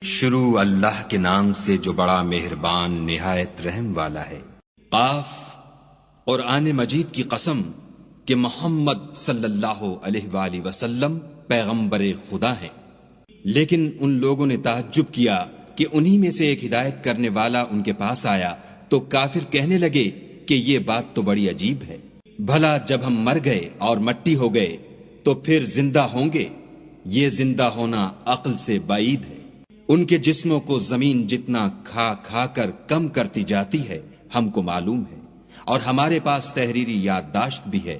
شروع اللہ کے نام سے جو بڑا مہربان نہایت رحم والا ہے۔ قاف، قرآن مجید کی قسم کہ محمد صلی اللہ علیہ وآلہ وسلم پیغمبر خدا ہیں۔ لیکن ان لوگوں نے تعجب کیا کہ انہی میں سے ایک ہدایت کرنے والا ان کے پاس آیا تو کافر کہنے لگے کہ یہ بات تو بڑی عجیب ہے، بھلا جب ہم مر گئے اور مٹی ہو گئے تو پھر زندہ ہوں گے؟ یہ زندہ ہونا عقل سے بعید ہے۔ ان کے جسموں کو زمین جتنا کھا کھا کر کم کرتی جاتی ہے ہم کو معلوم ہے، اور ہمارے پاس تحریری یادداشت بھی ہے۔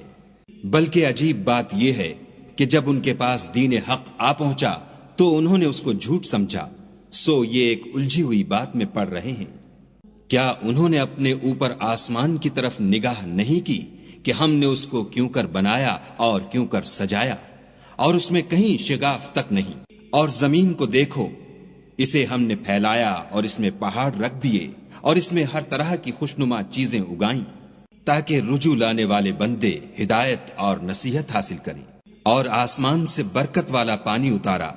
بلکہ عجیب بات یہ ہے کہ جب ان کے پاس دین حق آ پہنچا تو انہوں نے اس کو جھوٹ سمجھا، سو یہ ایک الجھی ہوئی بات میں پڑ رہے ہیں۔ کیا انہوں نے اپنے اوپر آسمان کی طرف نگاہ نہیں کی کہ ہم نے اس کو کیوں کر بنایا اور کیوں کر سجایا، اور اس میں کہیں شگاف تک نہیں؟ اور زمین کو دیکھو، اسے ہم نے پھیلایا اور اس میں پہاڑ رکھ دیے اور اس میں ہر طرح کی خوشنما چیزیں اگائیں تاکہ رجوع لانے والے بندے ہدایت اور نصیحت حاصل کریں۔ اور آسمان سے برکت والا پانی اتارا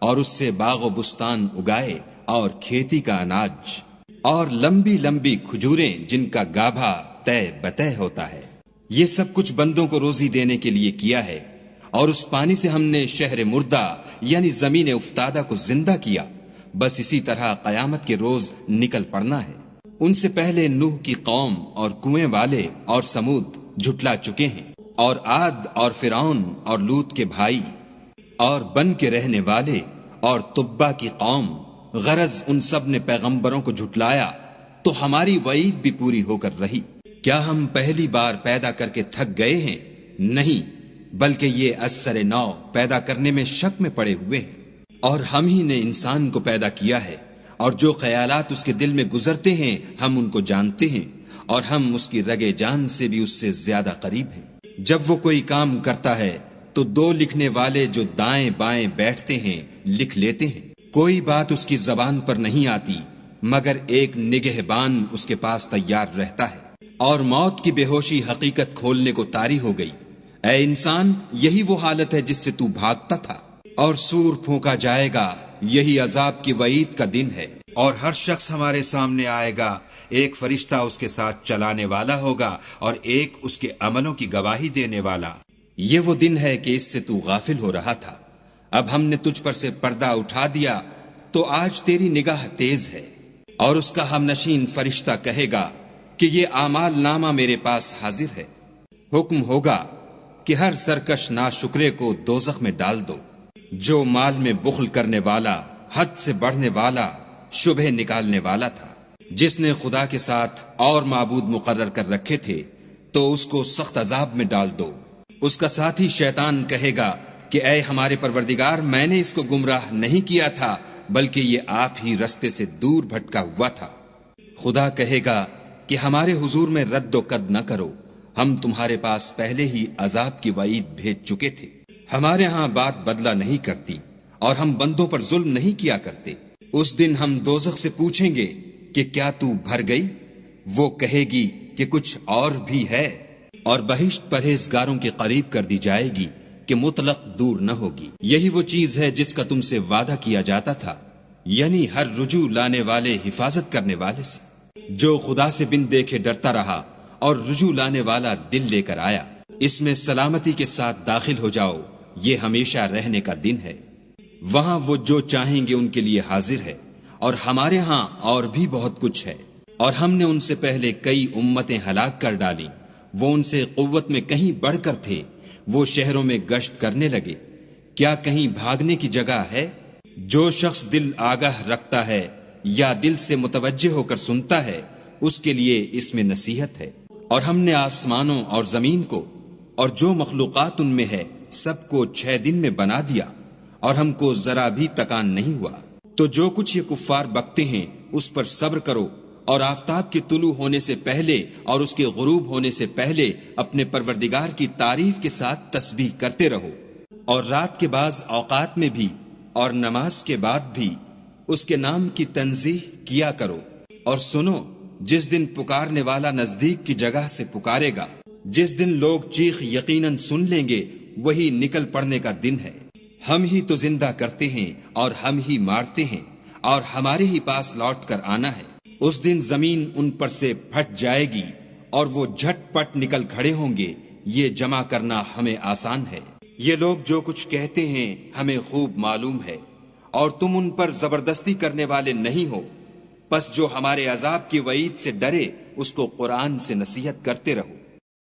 اور اس سے باغ و بستان اگائے اور کھیتی کا اناج اور لمبی لمبی کھجوریں جن کا گابھا طے بطے ہوتا ہے۔ یہ سب کچھ بندوں کو روزی دینے کے لیے کیا ہے۔ اور اس پانی سے ہم نے شہر مردہ یعنی زمین افتادہ کو زندہ کیا، بس اسی طرح قیامت کے روز نکل پڑنا ہے۔ ان سے پہلے نوح کی قوم اور کنویں والے اور سمود جھٹلا چکے ہیں، اور عاد اور فرعون اور لوط کے بھائی اور بن کے رہنے والے اور تبا کی قوم، غرض ان سب نے پیغمبروں کو جھٹلایا تو ہماری وعید بھی پوری ہو کر رہی۔ کیا ہم پہلی بار پیدا کر کے تھک گئے ہیں؟ نہیں، بلکہ یہ اثر نو پیدا کرنے میں شک میں پڑے ہوئے ہیں۔ اور ہم ہی نے انسان کو پیدا کیا ہے، اور جو خیالات اس کے دل میں گزرتے ہیں ہم ان کو جانتے ہیں، اور ہم اس کی رگے جان سے بھی اس سے زیادہ قریب ہیں۔ جب وہ کوئی کام کرتا ہے تو دو لکھنے والے جو دائیں بائیں بیٹھتے ہیں لکھ لیتے ہیں۔ کوئی بات اس کی زبان پر نہیں آتی مگر ایک نگہبان اس کے پاس تیار رہتا ہے۔ اور موت کی بے ہوشی حقیقت کھولنے کو طاری ہو گئی۔ اے انسان، یہی وہ حالت ہے جس سے تو بھاگتا تھا۔ اور سور پھونکا جائے گا، یہی عذاب کی وعید کا دن ہے۔ اور ہر شخص ہمارے سامنے آئے گا، ایک فرشتہ اس کے ساتھ چلانے والا ہوگا اور ایک اس کے عملوں کی گواہی دینے والا۔ یہ وہ دن ہے کہ اس سے تو غافل ہو رہا تھا، اب ہم نے تجھ پر سے پردہ اٹھا دیا تو آج تیری نگاہ تیز ہے۔ اور اس کا ہم نشین فرشتہ کہے گا کہ یہ اعمال نامہ میرے پاس حاضر ہے۔ حکم ہوگا کہ ہر سرکش ناشکرے کو دوزخ میں ڈال دو۔ جو مال میں بخل کرنے والا، حد سے بڑھنے والا، شبہ نکالنے والا تھا، جس نے خدا کے ساتھ اور معبود مقرر کر رکھے تھے، تو اس کو سخت عذاب میں ڈال دو۔ اس کا ساتھی شیطان کہے گا کہ اے ہمارے پروردگار، میں نے اس کو گمراہ نہیں کیا تھا بلکہ یہ آپ ہی رستے سے دور بھٹکا ہوا تھا۔ خدا کہے گا کہ ہمارے حضور میں رد و قد نہ کرو، ہم تمہارے پاس پہلے ہی عذاب کی وعید بھیج چکے تھے۔ ہمارے ہاں بات بدلہ نہیں کرتی اور ہم بندوں پر ظلم نہیں کیا کرتے۔ اس دن ہم دوزخ سے پوچھیں گے کہ کیا تو بھر گئی؟ وہ کہے گی کہ کچھ اور بھی ہے، اور بہشت پرہیزگاروں کے قریب کر دی جائے گی کہ مطلق دور نہ ہوگی۔ یہی وہ چیز ہے جس کا تم سے وعدہ کیا جاتا تھا، یعنی ہر رجوع لانے والے حفاظت کرنے والے سے۔ جو خدا سے بن دیکھے ڈرتا رہا اور رجوع لانے والا دل لے کر آیا، اس میں سلامتی کے ساتھ داخل ہو جاؤ، یہ ہمیشہ رہنے کا دن ہے۔ وہاں وہ جو چاہیں گے ان کے لیے حاضر ہے، اور ہمارے ہاں اور بھی بہت کچھ ہے۔ اور ہم نے ان سے پہلے کئی امتیں ہلاک کر ڈالیں، وہ ان سے قوت میں کہیں بڑھ کر تھے، وہ شہروں میں گشت کرنے لگے، کیا کہیں بھاگنے کی جگہ ہے؟ جو شخص دل آگاہ رکھتا ہے یا دل سے متوجہ ہو کر سنتا ہے، اس کے لیے اس میں نصیحت ہے۔ اور ہم نے آسمانوں اور زمین کو اور جو مخلوقات ان میں ہے سب کو 6 دن میں بنا دیا، اور ہم کو ذرا بھی تکان نہیں ہوا۔ تو جو کچھ یہ کفار بکتے ہیں اس پر صبر کرو، اور آفتاب کے طلوع ہونے سے پہلے اور اس کے غروب ہونے سے پہلے اپنے پروردگار کی تعریف کے ساتھ تسبیح کرتے رہو، اور رات کے بعض اوقات میں بھی اور نماز کے بعد بھی اس کے نام کی تنزیح کیا کرو۔ اور سنو، جس دن پکارنے والا نزدیک کی جگہ سے پکارے گا، جس دن لوگ چیخ یقیناً سن لیں گے، وہی نکل پڑنے کا دن ہے۔ ہم ہی تو زندہ کرتے ہیں اور ہم ہی مارتے ہیں، اور ہمارے ہی پاس لوٹ کر آنا ہے۔ اس دن زمین ان پر سے پھٹ جائے گی اور وہ جھٹ پٹ نکل کھڑے ہوں گے، یہ جمع کرنا ہمیں آسان ہے۔ یہ لوگ جو کچھ کہتے ہیں ہمیں خوب معلوم ہے، اور تم ان پر زبردستی کرنے والے نہیں ہو، پس جو ہمارے عذاب کی وعید سے ڈرے اس کو قرآن سے نصیحت کرتے رہو۔